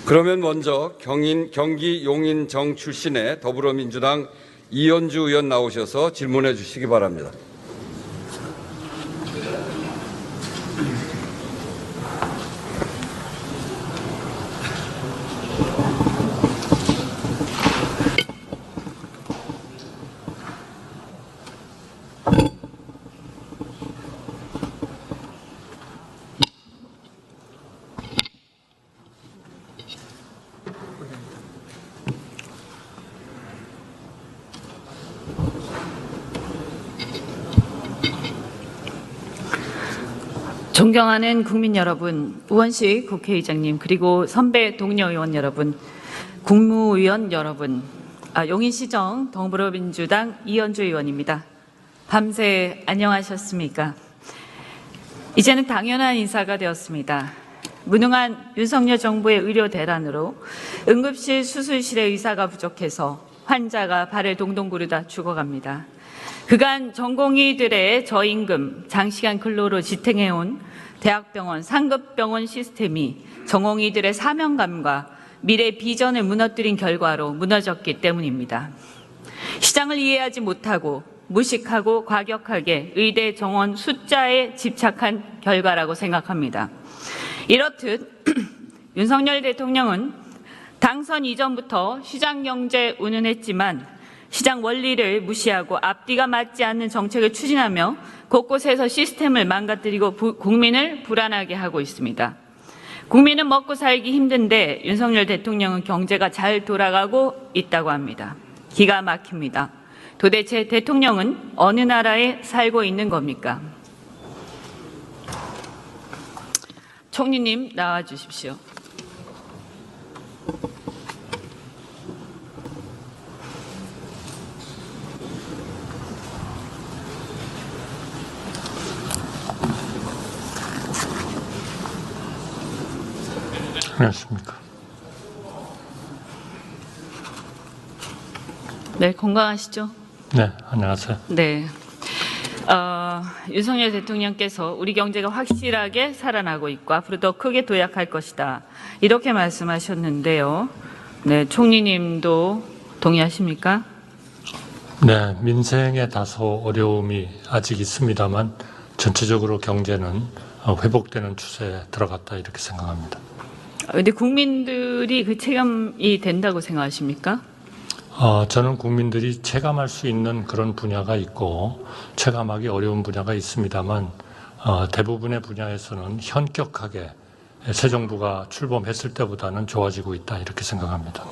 그러면 먼저 경기 용인정 출신의 더불어민주당 이현주 의원 나오셔서 질문해 주시기 바랍니다. 존경하는 국민 여러분, 우원식 국회의장님, 그리고 선배 동료 의원 여러분, 국무위원 여러분, 용인시정 더불어민주당 이현주 의원입니다. 밤새 안녕하셨습니까? 이제는 당연한 인사가 되었습니다. 무능한 윤석열 정부의 의료 대란으로 응급실 수술실의 의사가 부족해서 환자가 발을 동동 구르다 죽어갑니다. 그간 전공의들의 저임금, 장시간 근로로 지탱해온 대학병원, 상급병원 시스템이 전공의들의 사명감과 미래 비전을 무너뜨린 결과로 무너졌기 때문입니다. 시장을 이해하지 못하고 무식하고 과격하게 의대 정원 숫자에 집착한 결과라고 생각합니다. 이렇듯 윤석열 대통령은 당선 이전부터 시장경제 운운했지만 시장 원리를 무시하고 앞뒤가 맞지 않는 정책을 추진하며 곳곳에서 시스템을 망가뜨리고 국민을 불안하게 하고 있습니다. 국민은 먹고 살기 힘든데 윤석열 대통령은 경제가 잘 돌아가고 있다고 합니다. 기가 막힙니다. 도대체 대통령은 어느 나라에 살고 있는 겁니까? 총리님 나와 주십시오. 안녕하십니까. 네, 건강하시죠? 네, 안녕하세요. 네. 윤석열 대통령께서 우리 경제가 확실하게 살아나고 있고 앞으로 더 크게 도약할 것이다. 이렇게 말씀하셨는데요. 네, 총리님도 동의하십니까? 네, 민생에 다소 어려움이 아직 있습니다만 전체적으로 경제는 회복되는 추세에 들어갔다 이렇게 생각합니다. 그런데 국민들이 그 체감이 된다고 생각하십니까? 저는 국민들이 체감할 수 있는 그런 분야가 있고 체감하기 어려운 분야가 있습니다만 대부분의 분야에서는 현격하게 새 정부가 출범했을 때보다는 좋아지고 있다 이렇게 생각합니다.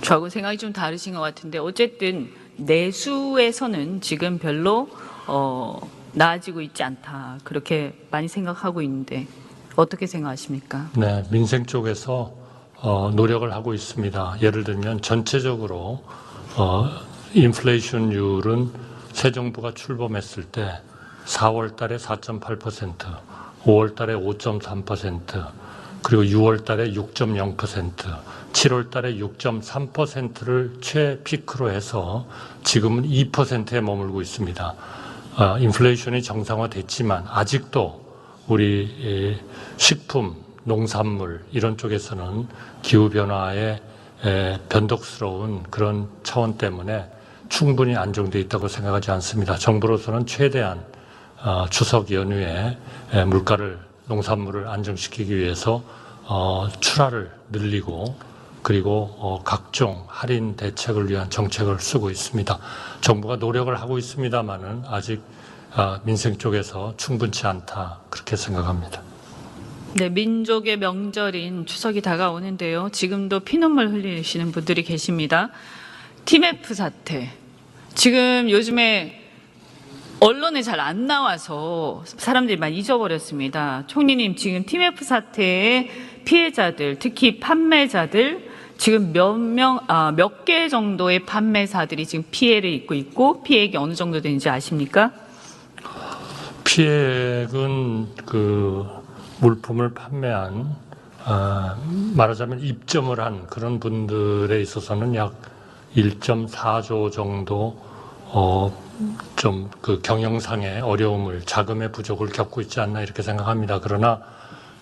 저하고 생각이 좀 다르신 것 같은데 어쨌든 내수에서는 지금 별로 나아지고 있지 않다 그렇게 많이 생각하고 있는데 어떻게 생각하십니까? 네, 민생 쪽에서 노력을 하고 있습니다. 예를 들면 전체적으로 인플레이션율은 새 정부가 출범했을 때 4월 달에 4.8%, 5월 달에 5.3%, 그리고 6월 달에 6.0%, 7월 달에 6.3%를 최피크로 해서 지금은 2%에 머물고 있습니다. 인플레이션이 정상화됐지만 아직도 우리 식품, 농산물 이런 쪽에서는 기후변화의 변덕스러운 그런 차원 때문에 충분히 안정되어 있다고 생각하지 않습니다. 정부로서는 최대한 추석 연휴에 물가를, 농산물을 안정시키기 위해서 출하를 늘리고 그리고 각종 할인 대책을 위한 정책을 쓰고 있습니다. 정부가 노력을 하고 있습니다만은 아직 민생 쪽에서 충분치 않다 그렇게 생각합니다. 네, 민족의 명절인 추석이 다가오는데요. 지금도 피눈물 흘리시는 분들이 계십니다. TMF 사태. 지금 요즘에 언론에 잘 안 나와서 사람들이 많이 잊어버렸습니다. 총리님, 지금 TMF 사태의 피해자들, 특히 판매자들, 지금 몇 개 정도의 판매사들이 지금 피해를 입고 있고 피해액이 어느 정도 되는지 아십니까? 피해액은 물품을 판매한 말하자면 입점을 한 그런 분들에 있어서는 약 1.4조 정도 좀 경영상의 어려움을 자금의 부족을 겪고 있지 않나 이렇게 생각합니다. 그러나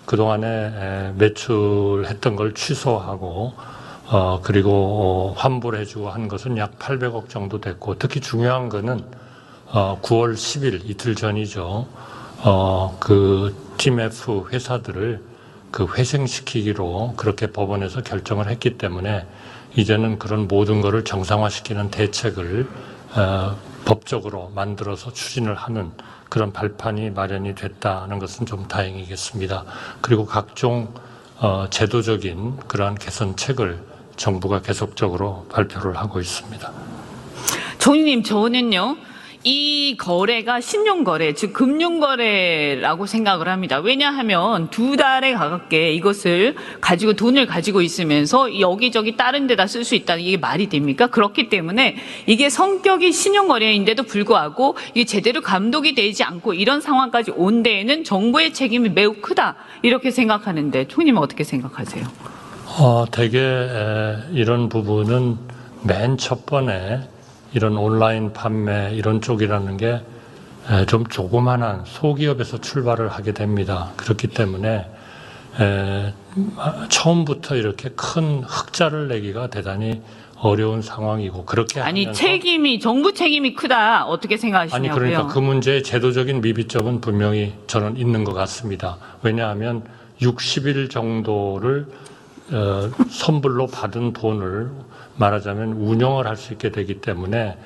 그동안에 매출했던 걸 취소하고 그리고 환불해 주고 한 것은 약 800억 정도 됐고, 특히 중요한 거는 9월 10일 이틀 전이죠. 그 TMF 회사들을 그 회생시키기로 그렇게 법원에서 결정을 했기 때문에 이제는 그런 모든 것을 정상화시키는 대책을 법적으로 만들어서 추진을 하는 그런 발판이 마련이 됐다는 것은 좀 다행이겠습니다. 그리고 각종 제도적인 그러한 개선책을 정부가 계속적으로 발표를 하고 있습니다. 총리님, 저는요, 이 거래가 신용거래, 즉 금융거래라고 생각을 합니다. 왜냐하면 2달에 가깝게 이것을 가지고 돈을 가지고 있으면서 여기저기 다른 데다 쓸 수 있다는 이게 말이 됩니까? 그렇기 때문에 이게 성격이 신용거래인데도 불구하고 이게 제대로 감독이 되지 않고 이런 상황까지 온 데에는 정부의 책임이 매우 크다, 이렇게 생각하는데 총리님은 어떻게 생각하세요? 대개 이런 부분은 맨 첫 번에 이런 온라인 판매 이런 쪽이라는 게 좀 조그만한 소기업에서 출발을 하게 됩니다. 그렇기 때문에 처음부터 이렇게 큰 흑자를 내기가 대단히 어려운 상황이고, 그렇게 아니, 하면서 정부 책임이 크다, 어떻게 생각하시냐고요? 아니, 그러니까 그 문제의 제도적인 미비점은 분명히 저는 있는 것 같습니다. 왜냐하면 60일 정도를 선불로 받은 돈을 말하자면 운영을 할 수 있게 되기 때문에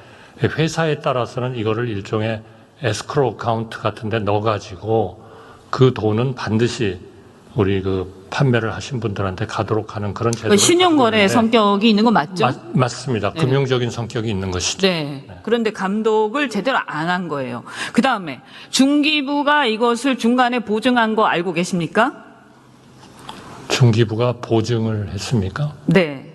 회사에 따라서는 이거를 일종의 에스크로우 카운트 같은 데 넣어가지고 그 돈은 반드시 우리 그 판매를 하신 분들한테 가도록 하는 그런 제도를 신용거래 성격이 있는 거 맞죠? 맞습니다. 네. 금융적인 성격이 있는 것이죠. 네. 그런데 감독을 제대로 안 한 거예요. 그 다음에 중기부가 이것을 중간에 보증한 거 알고 계십니까? 중기부가 보증을 했습니까? 네.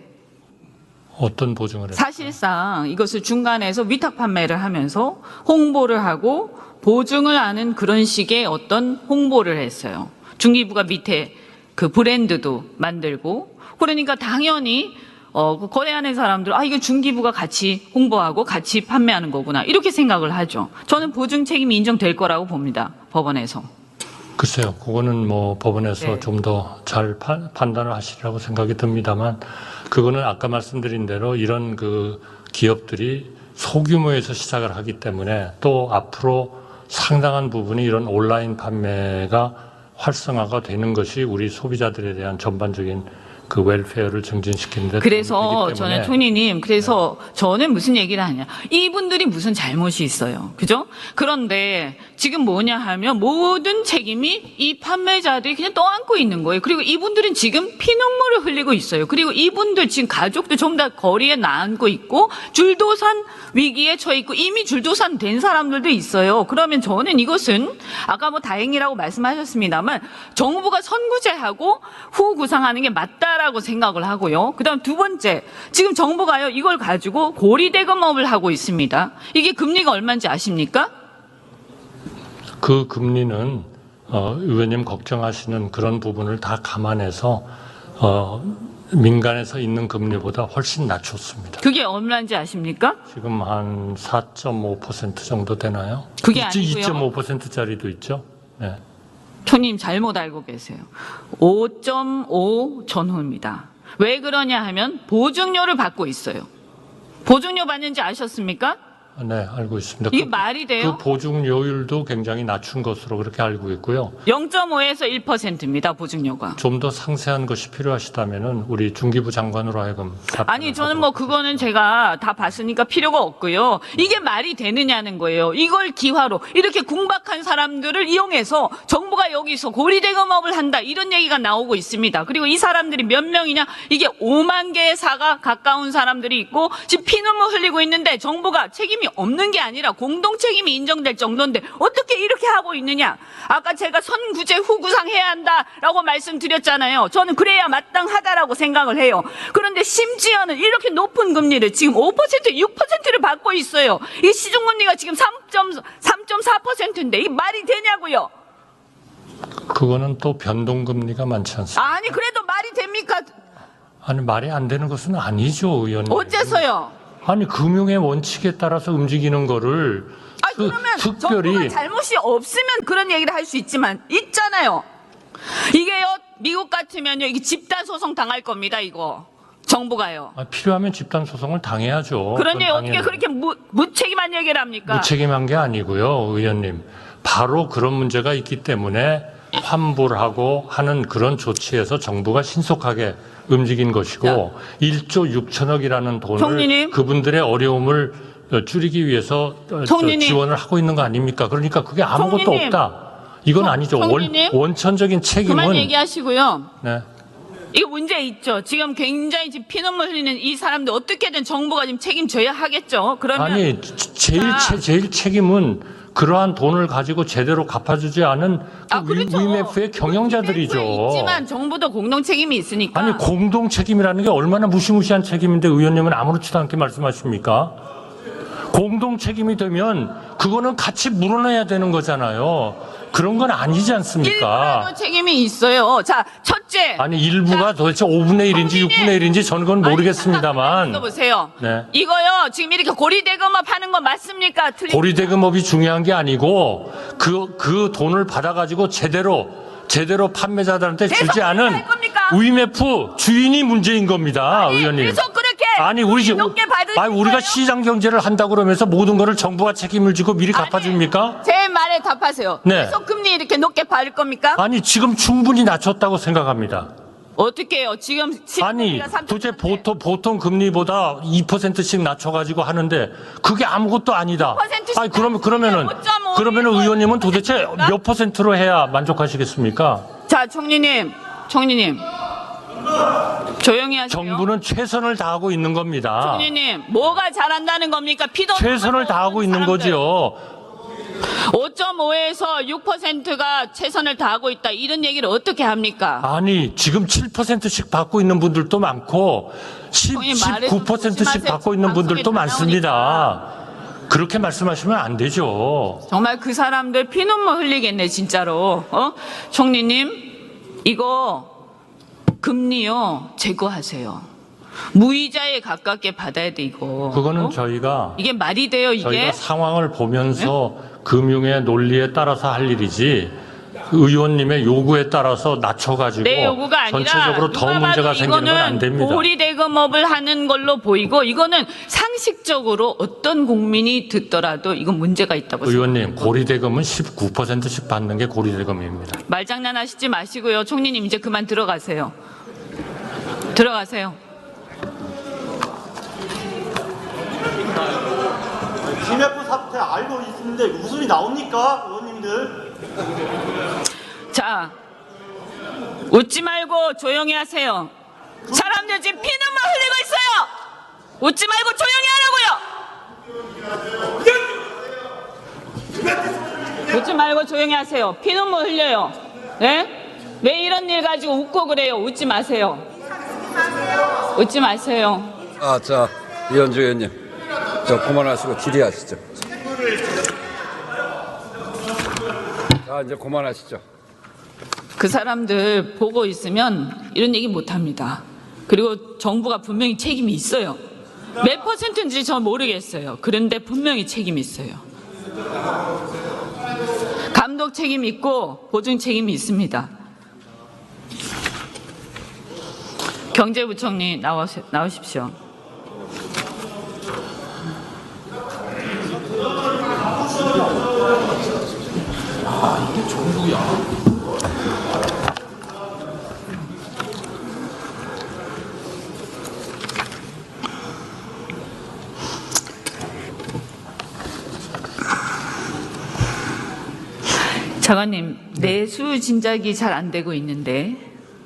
어떤 보증을 했어요? 사실상 이것을 중간에서 위탁 판매를 하면서 홍보를 하고 보증을 하는 그런 식의 어떤 홍보를 했어요. 중기부가 밑에 그 브랜드도 만들고, 그러니까 당연히 거래하는 사람들, 이거 중기부가 같이 홍보하고 같이 판매하는 거구나, 이렇게 생각을 하죠. 저는 보증 책임이 인정될 거라고 봅니다, 법원에서. 글쎄요, 그거는 뭐 법원에서 네. 좀 더 잘 판단을 하시리라고 생각이 듭니다만, 그거는 아까 말씀드린 대로 이런 그 기업들이 소규모에서 시작을 하기 때문에 또 앞으로 상당한 부분이 이런 온라인 판매가 활성화가 되는 것이 우리 소비자들에 대한 전반적인 그 웰페어를 증진시키는데 그래서 도움이 되기 때문에. 저는 총리님, 그래서 저는 무슨 얘기를 하냐, 이분들이 무슨 잘못이 있어요, 그죠? 그런데 지금 뭐냐 하면 모든 책임이 이 판매자들이 그냥 떠안고 있는 거예요. 그리고 이분들은 지금 피눈물을 흘리고 있어요. 그리고 이분들 지금 가족도 전부 다 거리에 나앉고 있고 줄도산 위기에 처해 있고 이미 줄도산 된 사람들도 있어요. 그러면 저는 이것은 아까 뭐 다행이라고 말씀하셨습니다만 정부가 선구제하고 후 구상하는 게 맞다라고 생각을 하고요. 그다음 두 번째, 지금 정부가요 이걸 가지고 고리대금업을 하고 있습니다. 이게 금리가 얼마인지 아십니까? 그 금리는 의원님 걱정하시는 그런 부분을 다 감안해서 민간에서 있는 금리보다 훨씬 낮췄습니다. 그게 얼마인지 아십니까? 지금 한 4.5% 정도 되나요? 그게 아니고요. 2.5%짜리도 있죠. 네. 총님 잘못 알고 계세요. 5.5 전후입니다. 왜 그러냐 하면 보증료를 받고 있어요. 보증료 받는지 아셨습니까? 네, 알고 있습니다. 이게 말이 돼요? 그 보증료율도 굉장히 낮춘 것으로 그렇게 알고 있고요. 0.5에서 1%입니다. 보증료가. 좀 더 상세한 것이 필요하시다면은 우리 중기부 장관으로 하여금 아니, 저는 뭐 그거는 제가 다 봤으니까 필요가 없고요. 이게 말이 되느냐는 거예요. 이걸 기화로 이렇게 궁박한 사람들을 이용해서 정부가 여기서 고리대금업을 한다, 이런 얘기가 나오고 있습니다. 그리고 이 사람들이 몇 명이냐, 이게 5만 개의 사가 가까운 사람들이 있고 지금 피눈물 흘리고 있는데 정부가 책임이 없는 게 아니라 공동 책임이 인정될 정도인데 어떻게 이렇게 하고 있느냐. 아까 제가 선구제 후구상 해야 한다라고 말씀드렸잖아요. 저는 그래야 마땅하다라고 생각을 해요. 그런데 심지어는 이렇게 높은 금리를 지금 5%, 6%를 받고 있어요. 이 시중금리가 지금 3.4%인데 이 말이 되냐고요. 그거는 또 변동금리가 많지 않습니까? 아니, 그래도 말이 됩니까? 아니, 말이 안 되는 것은 아니죠, 의원님. 어째서요? 아니, 금융의 원칙에 따라서 움직이는 거를 그러면 정부가 잘못이 없으면 그런 얘기를 할 수 있지만 있잖아요. 이게요, 미국 같으면요, 이게 집단 소송 당할 겁니다, 이거. 정부가요. 필요하면 집단 소송을 당해야죠. 그러니 그건 어떻게 당연히. 그렇게 무책임한 얘기를 합니까? 무책임한 게 아니고요, 의원님. 바로 그런 문제가 있기 때문에 환불을 하고 하는 그런 조치에서 정부가 신속하게 움직인 것이고 1조 6천억이라는 돈을 총리님. 그분들의 어려움을 줄이기 위해서 총리님. 지원을 하고 있는 거 아닙니까? 그러니까 그게 아무것도 총리님. 없다. 이건 아니죠. 총리님. 원천적인 책임은 그만 얘기하시고요. 네. 이거 문제 있죠. 지금 굉장히 지금 피눈물 흘리는 이 사람들 어떻게든 정부가 지금 책임져야 하겠죠. 그러면 아니 제일 책임은 그러한 돈을 가지고 제대로 갚아주지 않은 그렇죠. 위메프의 경영자들이죠. 위메프에 있지만 정부도 공동 책임이 있으니까. 아니 공동 책임이라는 게 얼마나 무시무시한 책임인데 의원님은 아무렇지도 않게 말씀하십니까? 공동 책임이 되면 그거는 같이 물어내야 되는 거잖아요. 그런 건 아니지 않습니까? 일부라도 책임이 있어요. 자, 첫째. 아니 일부가 도대체 5분의 1인지 6분의 1인지 저는 그건 모르겠습니다만. 이거 보세요. 네. 이거요. 지금 이렇게 고리대금업 하는 거 맞습니까? 고리대금업이 중요한 게 아니고 그 돈을 받아가지고 제대로 판매자들한테 주지 않은 할 겁니까? 위메프 주인이 문제인 겁니다, 의원님. 그래서 그렇게 아니 높게 받으신 우리가 거예요? 시장 경제를 한다고 그러면서 모든 거를 정부가 책임을 지고 미리 갚아줍니까? 제 말에 답하세요. 네. 계속 금리 이렇게 높게 받을 겁니까? 아니 지금 충분히 낮췄다고 생각합니다. 어떻게 해요? 지금 아니 도대체 보통 금리보다 2%씩 낮춰가지고 하는데 그게 아무것도 아니다. 2%씩 아니 그러면은 5.5 의원님은 도대체 몇 퍼센트로 해야 만족하시겠습니까? 자, 총리님. 조용히 하세요. 정부는 최선을 다하고 있는 겁니다. 총리님, 뭐가 잘한다는 겁니까? 피도 최선을 다하고 있는 거지요. 5.5에서 6%가 최선을 다하고 있다. 이런 얘기를 어떻게 합니까? 아니 지금 7%씩 받고 있는 분들도 많고 형님, 말을 좀 19%씩 조심하세요. 받고 있는 분들도 방송에 다 많습니다. 그렇게 말씀하시면 안 되죠. 정말 그 사람들 피눈물 흘리겠네, 진짜로. 총리님, 이거 금리요, 제거하세요. 무이자에 가깝게 받아야 돼, 이거. 그거는 저희가 이게 말이 돼요, 이게? 저희가 상황을 보면서 금융의 논리에 따라서 할 일이지 의원님의 요구에 따라서 낮춰가지고 내 요구가 아니라 전체적으로 더 누가 문제가 봐도 생기는 건 안 이거는 됩니다. 고리대금업을 하는 걸로 보이고 이거는 상식적으로 어떤 국민이 듣더라도 이건 문제가 있다고 생각합니다. 의원님 고리대금은 19%씩 받는 게 고리대금입니다. 말장난하시지 마시고요. 총리님 이제 그만 들어가세요. 들어가세요. IMF 사태 알고 있는데 웃음이 나옵니까, 의원님들? 자, 웃지 말고 조용히 하세요. 사람들 지금 피눈물 흘리고 있어요. 웃지 말고 조용히 하라고요. 웃지 말고 조용히 하세요. 피눈물 흘려요. 네? 왜 이런 일 가지고 웃고 그래요? 웃지 마세요. 웃지 마세요. 자, 이현주 의원님. 그만하시고 질의하시죠. 자, 이제 그만하시죠. 그 사람들 보고 있으면 이런 얘기 못 합니다. 그리고 정부가 분명히 책임이 있어요. 몇 퍼센트인지 저 모르겠어요. 그런데 분명히 책임이 있어요. 감독 책임이 있고 보증 책임이 있습니다. 경제부총리 나오십시오. 이게 정부야. 장관님, 내수 진작이 잘 안 되고 있는데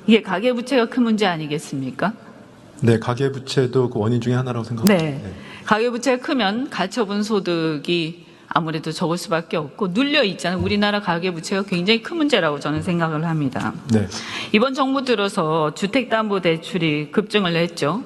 이게 가계부채가 큰 문제 아니겠습니까? 네, 가계부채도 그 원인 중에 하나라고 생각합니다. 네. 가계부채가 크면 가처분 소득이 아무래도 적을 수밖에 없고 눌려 있잖아요. 우리나라 가계부채가 굉장히 큰 문제라고 저는 생각을 합니다. 네. 이번 정부 들어서 주택담보대출이 급증을 했죠.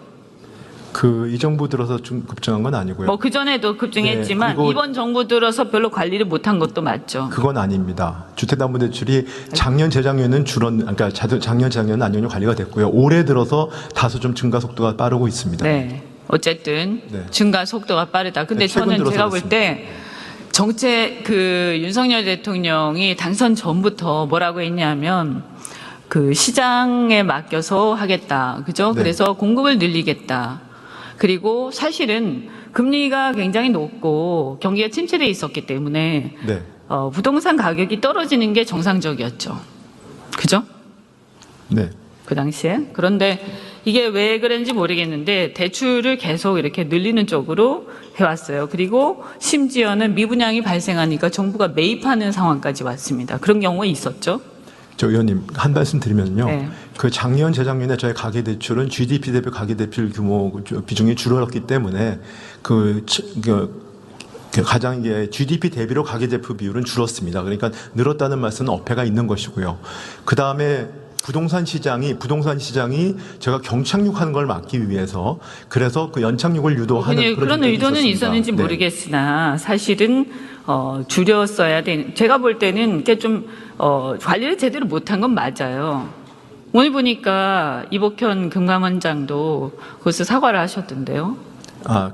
이 정부 들어서 좀 급증한 건 아니고요. 뭐 그전에도 급증했지만 네, 그리고 이번 정부 들어서 별로 관리를 못한 것도 맞죠. 그건 아닙니다. 주택담보대출이 작년, 재작년은 그러니까 작년, 재작년은 안정적으로 관리가 됐고요. 올해 들어서 다소 좀 증가 속도가 빠르고 있습니다. 네. 어쨌든 네. 증가 속도가 빠르다. 근데 네, 최근 저는 들어서 제가 볼 때 정책 윤석열 대통령이 당선 전부터 뭐라고 했냐면 그 시장에 맡겨서 하겠다. 그죠? 네. 그래서 공급을 늘리겠다. 그리고 사실은 금리가 굉장히 높고 경기가 침체돼 있었기 때문에 네. 부동산 가격이 떨어지는 게 정상적이었죠. 그죠? 네. 그 당시에. 그런데 이게 왜 그런지 모르겠는데 대출을 계속 이렇게 늘리는 쪽으로 해왔어요. 그리고 심지어는 미분양이 발생하니까 정부가 매입하는 상황까지 왔습니다. 그런 경우가 있었죠. 저 의원님 한 말씀 드리면요. 네. 그 작년 재작년에 저희 가계대출은 GDP 대비 가계대출 규모 비중이 줄어들었기 때문에 그 가장 이게 GDP 대비로 가계대출 비율은 줄었습니다. 그러니까 늘었다는 말씀은 어폐가 있는 것이고요. 그 다음에 부동산 시장이 제가 경착륙하는 걸 막기 위해서 그래서 그 연착륙을 유도하는 그런 의도는 있었습니다. 있었는지 네. 모르겠으나 사실은 줄였어야 되는. 제가 볼 때는 이게 좀 관리를 제대로 못한 건 맞아요. 오늘 보니까 이복현 금감원장도 거기서 사과를 하셨던데요.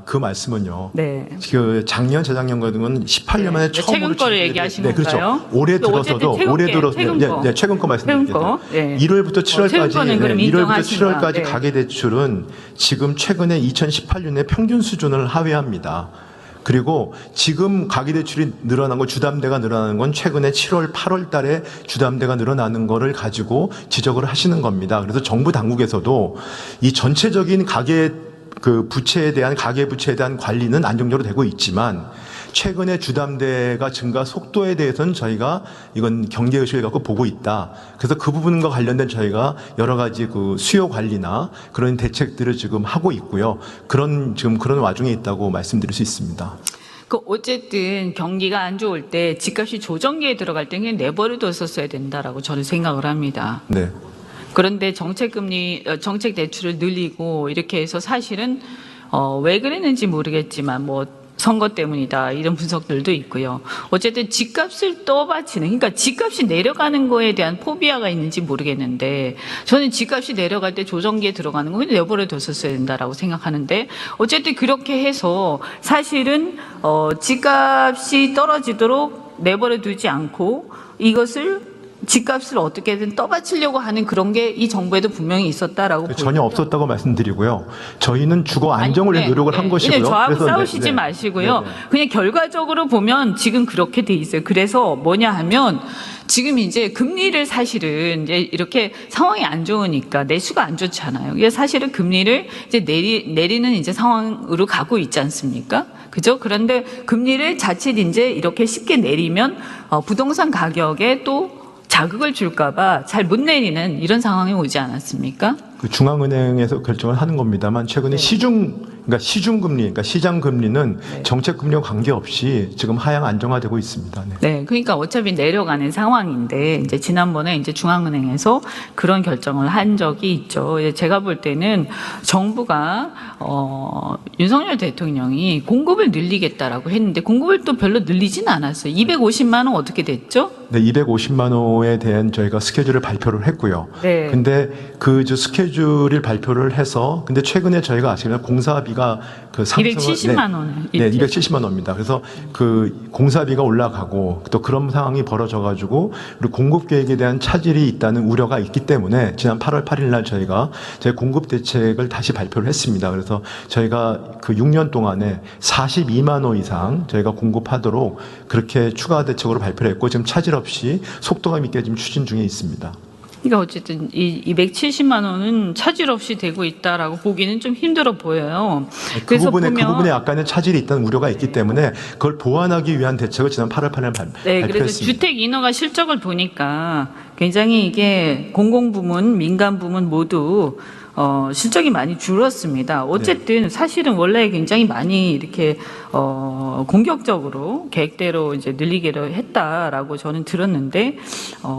그 말씀은요. 네. 그 작년, 재작년 같은 건 18년 만에 네, 처음으로 최근 거를 얘기하시는 네, 그렇죠. 건가요? 올해 근데 어쨌든 들어서도 올해 들어서 최근 거 말씀드릴게요. 네. 1월부터 최근 7월까지 거는 그럼 1월부터 인정하시나? 7월까지 네. 가계 대출은 지금 최근에 2018년에 평균 수준을 하회합니다. 그리고 지금 가계대출이 늘어난 건 주담대가 늘어나는 건 최근에 7월, 8월 달에 주담대가 늘어나는 거를 가지고 지적을 하시는 겁니다. 그래서 정부 당국에서도 이 전체적인 가계부채에 대한 관리는 안정적으로 되고 있지만 최근에 주담대가 증가 속도에 대해서는 저희가 이건 경계의식을 갖고 보고 있다. 그래서 그 부분과 관련된 저희가 여러 가지 그 수요 관리나 그런 대책들을 지금 하고 있고요. 지금 그런 와중에 있다고 말씀드릴 수 있습니다. 어쨌든 경기가 안 좋을 때 집값이 조정기에 들어갈 때 그냥 내버려뒀었어야 된다라고 저는 생각을 합니다. 네. 그런데 정책 대출을 늘리고 이렇게 해서 사실은 왜 그랬는지 모르겠지만 뭐 선거 때문이다 이런 분석들도 있고요. 어쨌든 집값을 떠받치는, 그러니까 집값이 내려가는 거에 대한 포비아가 있는지 모르겠는데 저는 집값이 내려갈 때 조정기에 들어가는 거 그냥 내버려 뒀었어야 된다라고 생각하는데 어쨌든 그렇게 해서 사실은 집값이 떨어지도록 내버려 두지 않고 이것을 집값을 어떻게든 떠받치려고 하는 그런 게 이 정부에도 분명히 있었다라고 전혀 없었다고 말씀드리고요. 저희는 주거 안정을 위해 노력을 한 것이고요. 그냥 저하고 그래서 싸우시지 마시고요. 그냥 결과적으로 보면 지금 그렇게 돼 있어요. 그래서 뭐냐 하면 지금 이제 금리를 사실은 이제 이렇게 상황이 안 좋으니까 내수가 안 좋잖아요. 이게 사실은 금리를 이제 내리는 이제 상황으로 가고 있지 않습니까? 그죠? 그런데 금리를 자칫 이제 이렇게 쉽게 내리면 부동산 가격에 또 자극을 줄까봐 잘 못 내리는 이런 상황이 오지 않았습니까? 그 중앙은행에서 결정을 하는 겁니다만 최근에 시중금리, 그러니까 시장금리는 정책금리와 관계없이 지금 하향 안정화되고 있습니다. 네. 네, 그러니까 어차피 내려가는 상황인데 이제 지난번에 이제 중앙은행에서 그런 결정을 한 적이 있죠. 제가 볼 때는 정부가 윤석열 대통령이 공급을 늘리겠다라고 했는데 공급을 또 별로 늘리진 않았어요. 250만 원 어떻게 됐죠? 네, 250만 호에 대한 저희가 스케줄을 발표를 했고요. 네. 근데 그 스케줄을 발표를 해서 근데 최근에 저희가 아시는 공사비가 그 상승을 270만 원을 네, 270만 원입니다. 그래서 그 공사비가 올라가고 또 그런 상황이 벌어져 가지고 우리 공급 계획에 대한 차질이 있다는 우려가 있기 때문에 지난 8월 8일 날 저희가 공급 대책을 다시 발표를 했습니다. 그래서 저희가 그 6년 동안에 42만 호 이상 저희가 공급하도록 그렇게 추가 대책으로 발표를 했고 지금 차질 없이 속도감 있게 지금 추진 중에 있습니다. 그러니까 어쨌든 이 270만 원은 차질 없이 되고 있다라고 보기는 좀 힘들어 보여요. 그 부분에 약간의 차질이 있다는 우려가 있기 때문에 그걸 보완하기 위한 대책을 지난 8월 8일 발표했습니다. 그래서 주택 인허가 실적을 보니까 굉장히 이게 공공부문, 민간부문 모두 실적이 많이 줄었습니다. 어쨌든 사실은 원래 굉장히 많이 이렇게 공격적으로 계획대로 이제 늘리기로 했다라고 저는 들었는데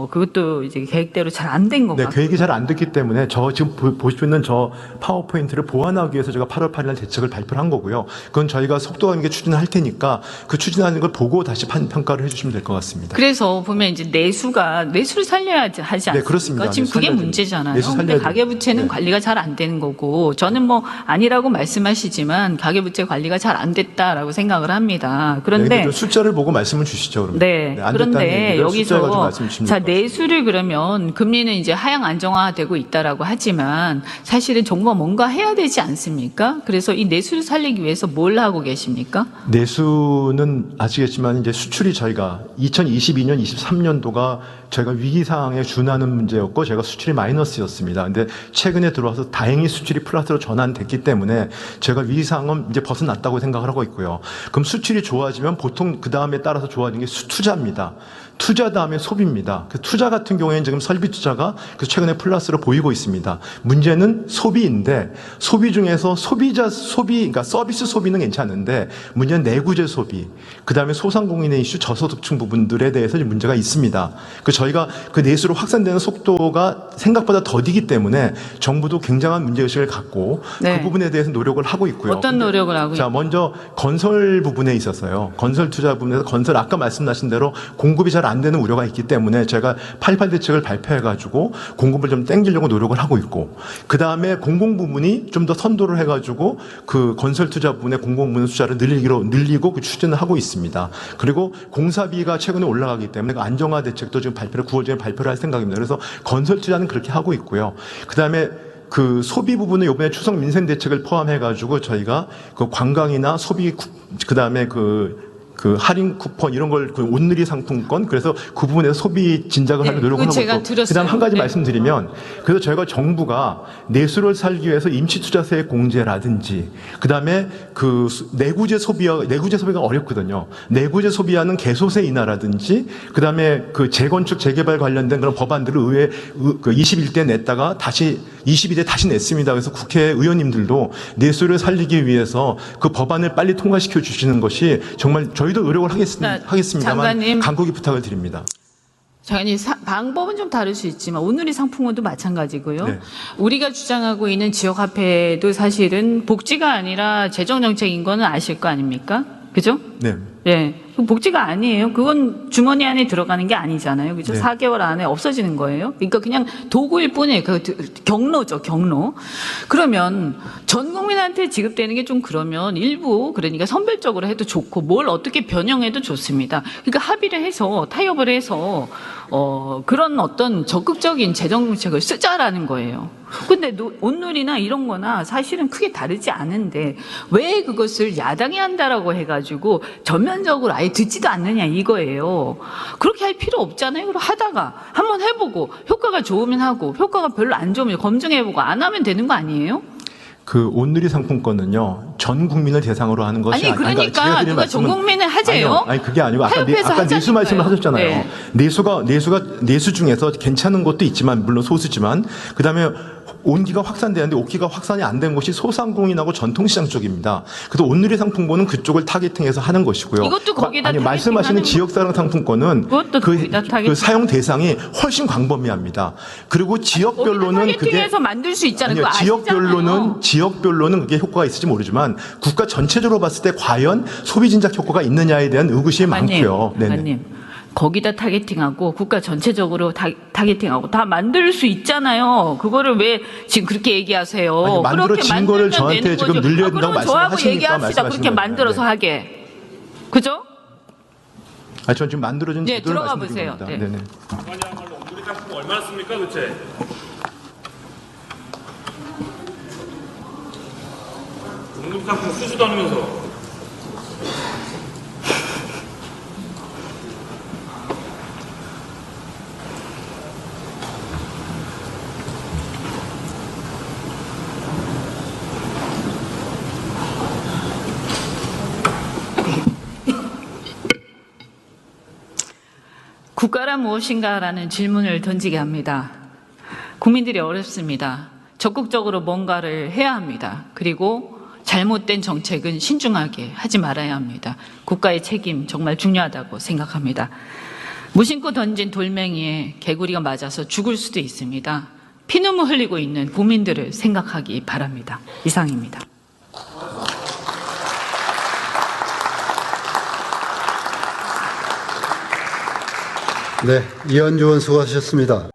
그것도 이제 계획대로 잘 안 된 것 네, 같아요. 계획이 잘 안 됐기 때문에 저 지금 보시고 있는 저 파워포인트를 보완하기 위해서 제가 8월 8일 날 대책을 발표를 한 거고요. 그건 저희가 속도감 있게 추진할 테니까 그 추진하는 걸 보고 다시 평가를 해주시면 될 것 같습니다. 그래서 보면 이제 내수를 살려야 살려야 하지 않습니까? 네, 그렇습니다. 지금 내수 그게 살려야 문제잖아요. 내수 근데 살려야 가계부채는 네. 관리가 잘 안 되는 거고 저는 뭐 아니라고 말씀하시지만 가계부채 관리가 잘 안 됐다라고 생각을 합니다. 네, 그런데 좀 숫자를 보고 말씀을 주시죠. 그러면. 네. 안 됐다는 그런데 얘기를 숫자 가지고 여기서 말씀 주시면 자 될것 같아요. 내수를 그러면 금리는 이제 하향 안정화되고 있다라고 하지만 사실은 정부가 뭔가 해야 되지 않습니까? 그래서 이 내수를 살리기 위해서 뭘 하고 계십니까? 내수는 아시겠지만 이제 수출이 저희가 2022년, 23년도가 저희가 위기 상황에 준하는 문제였고 제가 수출이 마이너스였습니다. 근데 최근에 들어와서 다행히 수출이 플러스로 전환됐기 때문에 제가 위기 상황은 이제 벗어났다고 생각을 하고 있고요. 그럼 수출이 좋아지면 보통 그 다음에 따라서 좋아지는 게 투자입니다. 투자 다음에 소비입니다. 그 투자 같은 경우에는 지금 설비 투자가 최근에 플러스로 보이고 있습니다. 문제는 소비인데 소비 중에서 그러니까 서비스 소비는 괜찮은데 문제는 내구재 소비, 그 다음에 소상공인의 이슈, 저소득층 부분들에 대해서 문제가 있습니다. 저희가 그 내수로 확산되는 속도가 생각보다 더디기 때문에 정부도 굉장한 문제의식을 갖고 네. 그 부분에 대해서 노력을 하고 있고요. 어떤 노력을 하고 자, 먼저 건설 부분에 있었어요. 건설 투자 부분에서 건설 아까 말씀하신 대로 공급이 잘 안 되는 우려가 있기 때문에 제가 88 대책을 발표해가지고 공급을 좀 땡기려고 노력을 하고 있고, 그 다음에 공공 부문이 좀 더 선도를 해가지고 그 건설 투자 부분의 공공 부문 숫자를 늘리고 그 추진을 하고 있습니다. 그리고 공사비가 최근에 올라가기 때문에 그 안정화 대책도 지금 9월 중에 발표를 할 생각입니다. 그래서 건설 투자는 그렇게 하고 있고요. 그 다음에 그 소비 부분은 이번에 추석 민생 대책을 포함해가지고 저희가 그 관광이나 소비, 그 다음에 그 할인 쿠폰 이런 걸 그 온누리 상품권, 그래서 그 부분에서 소비 진작을 하려 노력을 하고 제가 있고, 들었어요. 그다음 한 가지 네. 말씀드리면, 그래서 저희가 정부가 내수를 살기 위해서 임시투자세 공제라든지, 그다음에 그 내구재 소비가 어렵거든요. 내구재 소비하는 개소세 인하라든지, 그다음에 그 재건축 재개발 관련된 그런 법안들을 의회 그 21대 냈다가 다시 22대 다시 냈습니다. 그래서 국회의원님들도 내수를 살리기 위해서 그 법안을 빨리 통과시켜 주시는 것이 정말 저희도 노력을 하겠습니다만 장관님. 간곡히 부탁을 드립니다. 장관님, 방법은 좀 다를 수 있지만 오늘의 상품권도 마찬가지고요. 네. 우리가 주장하고 있는 지역화폐도 사실은 복지가 아니라 재정정책인 거는 아실 거 아닙니까? 그죠? 네. 예. 복지가 아니에요. 그건 주머니 안에 들어가는 게 아니잖아요. 그죠? 네. 4개월 안에 없어지는 거예요. 그러니까 그냥 도구일 뿐이에요. 그 경로죠, 경로. 그러면 전 국민한테 지급되는 게 좀 그러면 일부 그러니까 선별적으로 해도 좋고 뭘 어떻게 변형해도 좋습니다. 그러니까 합의를 해서 타협을 해서 그런 어떤 적극적인 재정 정책을 쓰자라는 거예요. 근데 온누리나 이런 거나 사실은 크게 다르지 않은데 왜 그것을 야당이 한다라고 해가지고 전면적으로 아예 듣지도 않느냐 이거예요. 그렇게 할 필요 없잖아요. 그럼 하다가 한번 해보고 효과가 좋으면 하고 효과가 별로 안 좋으면 검증해보고 안 하면 되는 거 아니에요? 그 온누리 상품권은요 전 국민을 대상으로 하는 것이 아니 그러니까 누가 전 국민을 하재요? 아니 그게 아니고 아까 내수 하자니까요. 말씀을 하셨잖아요. 네. 내수 중에서 괜찮은 것도 있지만 물론 소수지만 그다음에 온기가 확산되는데 온기가 확산이 안 된 것이 소상공인하고 전통시장 쪽입니다. 그래서 온누리 상품권은 그쪽을 타겟팅해서 하는 것이고요. 이것도 거기다 아니 타겟팅하는 말씀하시는 지역사랑 상품권은 그것도 거기다 타겟팅. 그 사용 대상이 훨씬 광범위합니다. 그리고 지역별로는 그게 타겟팅해서 만들 수 있잖아요. 아니요, 그거 지역별로는 그게 효과가 있을지 모르지만 국가 전체적으로 봤을 때 과연 소비 진작 효과가 있느냐에 대한 의구심이 많고요. 장관님, 거기다 타겟팅하고 국가 전체적으로 타겟팅하고 다 만들 수 있잖아요. 그거를 왜 지금 그렇게 얘기하세요? 아니, 만들어진 거를 저한테 지금 늘려야 된다고 그러면 저하고 말씀하시니까 얘기합시다. 그렇게 말씀하시는 만들어서 거예요. 하게. 그죠? 아니, 전 지금 만들어진 네, 제도를 들어가 말씀드리고 보세요. 있습니다. 네. 네네. 장관이야말로 온누리 상품 얼마나 씁니까 도대체? 온누리 상품 쓰지도 않으면서. 국가란 무엇인가라는 질문을 던지게 합니다. 국민들이 어렵습니다. 적극적으로 뭔가를 해야 합니다. 그리고 잘못된 정책은 신중하게 하지 말아야 합니다. 국가의 책임 정말 중요하다고 생각합니다. 무심코 던진 돌멩이에 개구리가 맞아서 죽을 수도 있습니다. 피눈물 흘리고 있는 국민들을 생각하기 바랍니다. 이상입니다. 네, 이현주 의원 수고하셨습니다.